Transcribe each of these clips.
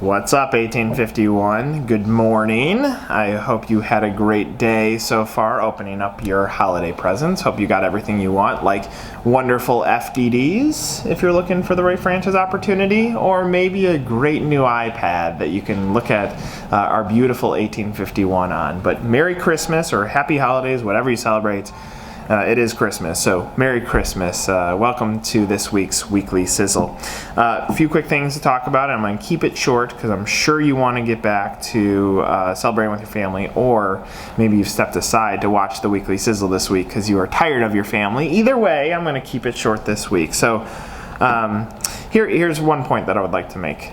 What's up, 1851? Good morning. I hope you had a great day so far opening up your holiday presents. Hope you got everything you want, like wonderful FDDs if you're looking for the right franchise opportunity, or maybe a great new iPad that you can look at our beautiful 1851 on. But Merry Christmas or Happy Holidays, whatever you celebrate. It is Christmas, so Merry Christmas. Welcome to this week's Weekly Sizzle. A few quick things to talk about. I'm going to keep it short because I'm sure you want to get back to celebrating with your family, or maybe you've stepped aside to watch the Weekly Sizzle this week because you are tired of your family. Either way, I'm going to keep it short this week. So here's one point that I would like to make.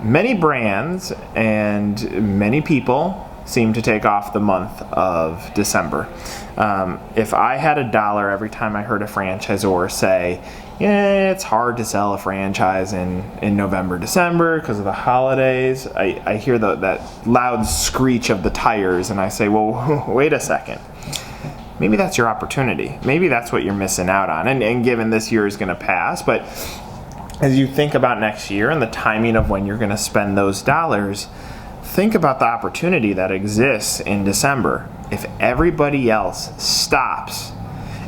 Many brands and many people seem to take off the month of December. If I had $1 every time I heard a franchisor say, yeah, it's hard to sell a franchise in November, December because of the holidays, I hear that loud screech of the tires and I say, well, wait a second. Maybe that's your opportunity. Maybe that's what you're missing out on. And given this year is going to pass, but as you think about next year and the timing of when you're going to spend those dollars, think about the opportunity that exists in December. If everybody else stops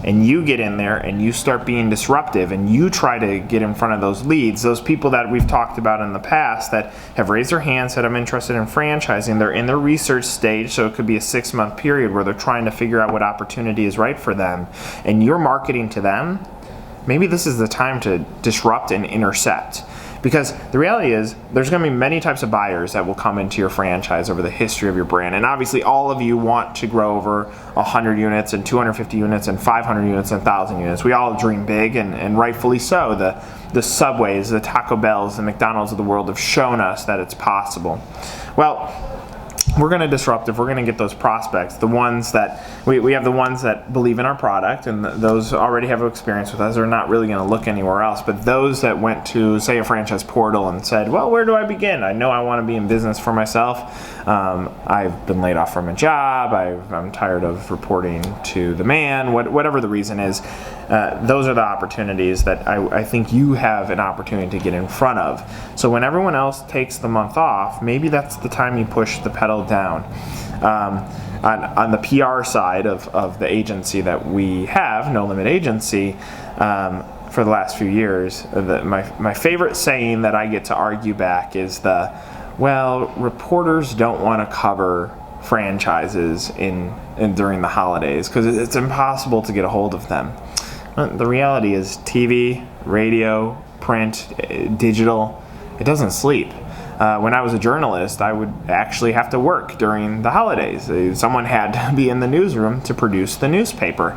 and you get in there and you start being disruptive and you try to get in front of those leads, those people that we've talked about in the past that have raised their hands, said I'm interested in franchising, they're in the research stage, so it could be a 6-month period where they're trying to figure out what opportunity is right for them, and you're marketing to them, maybe this is the time to disrupt and intercept. Because the reality is, there's going to be many types of buyers that will come into your franchise over the history of your brand. And obviously, all of you want to grow over 100 units and 250 units and 500 units and 1,000 units. We all dream big, and rightfully so. The Subways, the Taco Bells, the McDonald's of the world have shown us that it's possible. Well, we're going to disrupt if we're going to get those prospects, the ones that we have, the ones that believe in our product, and those already have experience with us are not really going to look anywhere else. But those that went to, say, a franchise portal and said, well, where do I begin? I know I want to be in business for myself. I've been laid off from a job. I'm tired of reporting to the man, whatever the reason is. Those are the opportunities that I think you have an opportunity to get in front of. So when everyone else takes the month off, maybe that's the time you push the pedal down. On the PR side of the agency that we have, No Limit Agency, for the last few years, my favorite saying that I get to argue back is well, reporters don't want to cover franchises during the holidays because it's impossible to get a hold of them. The reality is TV, radio, print, digital, it doesn't sleep. When I was a journalist, I would actually have to work during the holidays. Someone had to be in the newsroom to produce the newspaper.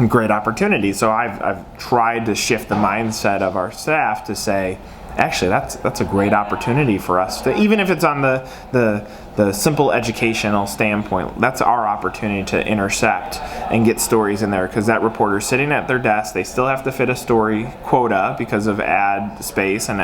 Great opportunity. So I've tried to shift the mindset of our staff to say, actually, that's a great opportunity for us to, even if it's on the simple educational standpoint, that's our opportunity to intercept and get stories in there, because that reporter's sitting at their desk, they still have to fit a story quota because of ad space and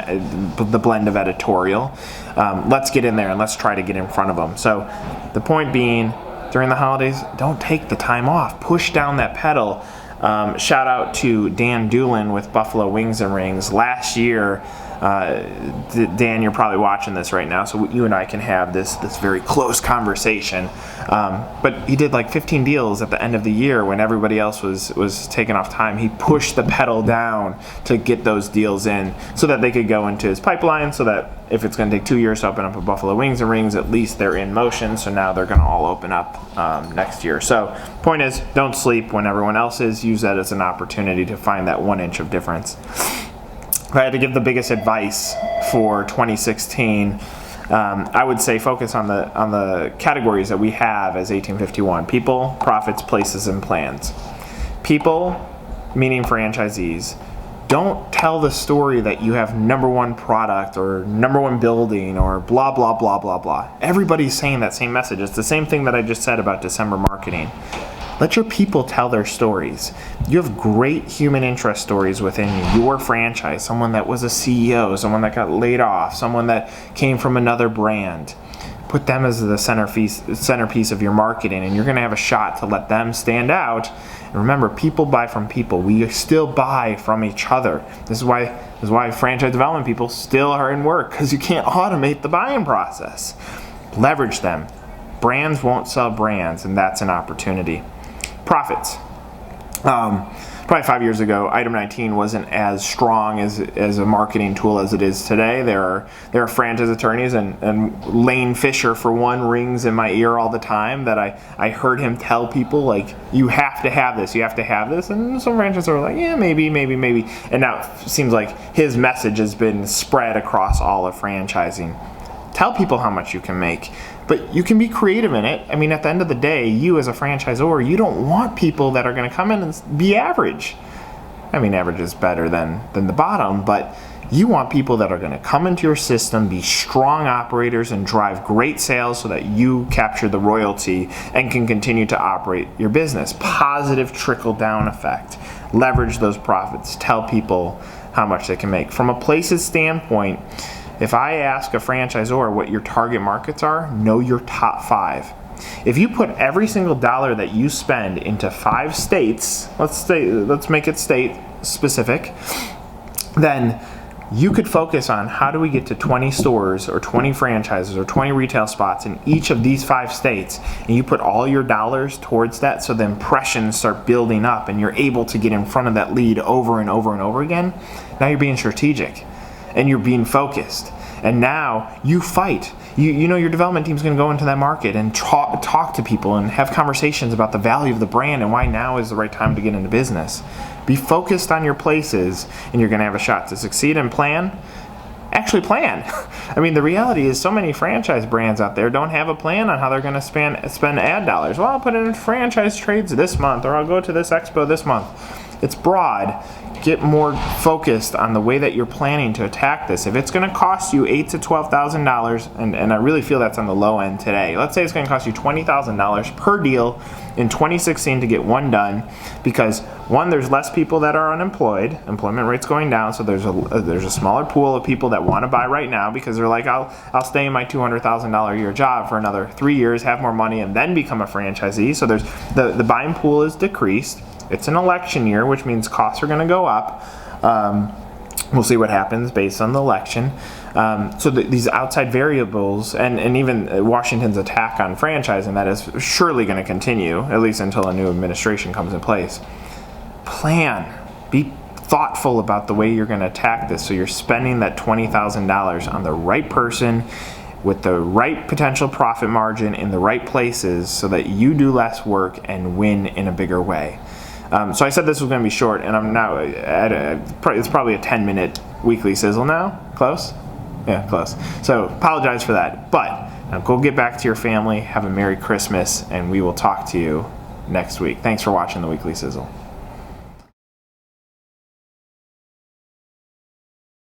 the blend of editorial. Let's get in there and let's try to get in front of them. So the point being, during the holidays, don't take the time off. Push down that pedal. Shout out to Dan Doolin with Buffalo Wings and Rings. Last year, Dan, you're probably watching this right now, so you and I can have this very close conversation. But he did like 15 deals at the end of the year when everybody else was taking off time. He pushed the pedal down to get those deals in so that they could go into his pipeline, so that if it's going to take 2 years to open up a Buffalo Wings and Rings, at least they're in motion, so now they're going to all open up next year. So point is, don't sleep when everyone else is. Use that as an opportunity to find that 1 inch of difference. If I had to give the biggest advice for 2016, I would say focus on the categories that we have as 1851: people, profits, places, and plans. People, meaning franchisees. Don't tell the story that you have number one product or number one building or blah, blah, blah, blah, blah. Everybody's saying that same message. It's the same thing that I just said about December marketing. Let your people tell their stories. You have great human interest stories within your franchise. Someone that was a CEO, someone that got laid off, someone that came from another brand. Put them as the centerpiece of your marketing, and you're going to have a shot to let them stand out. And remember, people buy from people. We still buy from each other. This is why This is why franchise development people still are in work, because you can't automate the buying process. Leverage them. Brands won't sell brands, and that's an opportunity. Profits. Probably 5 years ago, Item 19 wasn't as strong as a marketing tool as it is today. There are franchise attorneys, and Lane Fisher, for one, rings in my ear all the time that I heard him tell people, like, you have to have this, you have to have this. And some franchises are like, yeah, maybe. And now it seems like his message has been spread across all of franchising. Tell people how much you can make, but you can be creative in it. I mean, at the end of the day, you as a franchisor, you don't want people that are going to come in and be average. I mean, average is better than the bottom, but you want people that are going to come into your system, be strong operators, and drive great sales so that you capture the royalty and can continue to operate your business. Positive trickle-down effect. Leverage those profits. Tell people how much they can make. From a places standpoint, if I ask a franchisor what your target markets are, know your top 5. If you put every single dollar that you spend into 5 states, let's make it state specific, then you could focus on how do we get to 20 stores or 20 franchises or 20 retail spots in each of these 5 states, and you put all your dollars towards that, so the impressions start building up and you're able to get in front of that lead over and over and over again. Now you're being strategic and you're being focused, and now you fight. You know your development team's going to go into that market and talk to people and have conversations about the value of the brand and why now is the right time to get into business. Be focused on your places, and you're going to have a shot to succeed. And plan. Actually plan. I mean, the reality is so many franchise brands out there don't have a plan on how they're going to spend ad dollars. Well, I'll put it in franchise trades this month, or I'll go to this expo this month. It's broad. Get more focused on the way that you're planning to attack this. If it's going to cost you $8,000 to $12,000, and I really feel that's on the low end today. Let's say it's going to cost you $20,000 per deal in 2016 to get one done, because one, there's less people that are unemployed. Employment rate's going down, so there's a smaller pool of people that want to buy right now because they're like, I'll stay in my $200,000 a year job for another 3 years, have more money, and then become a franchisee. So there's the buying pool is decreased. It's an election year, which means costs are going to go up. We'll see what happens based on the election. So these outside variables, and even Washington's attack on franchising, that is surely going to continue, at least until a new administration comes in place. Plan. Be thoughtful about the way you're going to attack this, so you're spending that $20,000 on the right person with the right potential profit margin in the right places, so that you do less work and win in a bigger way. So I said this was going to be short, and I'm now it's probably a 10-minute weekly sizzle now. Close? Yeah, close. So apologize for that. But now go get back to your family, have a Merry Christmas, and we will talk to you next week. Thanks for watching the Weekly Sizzle.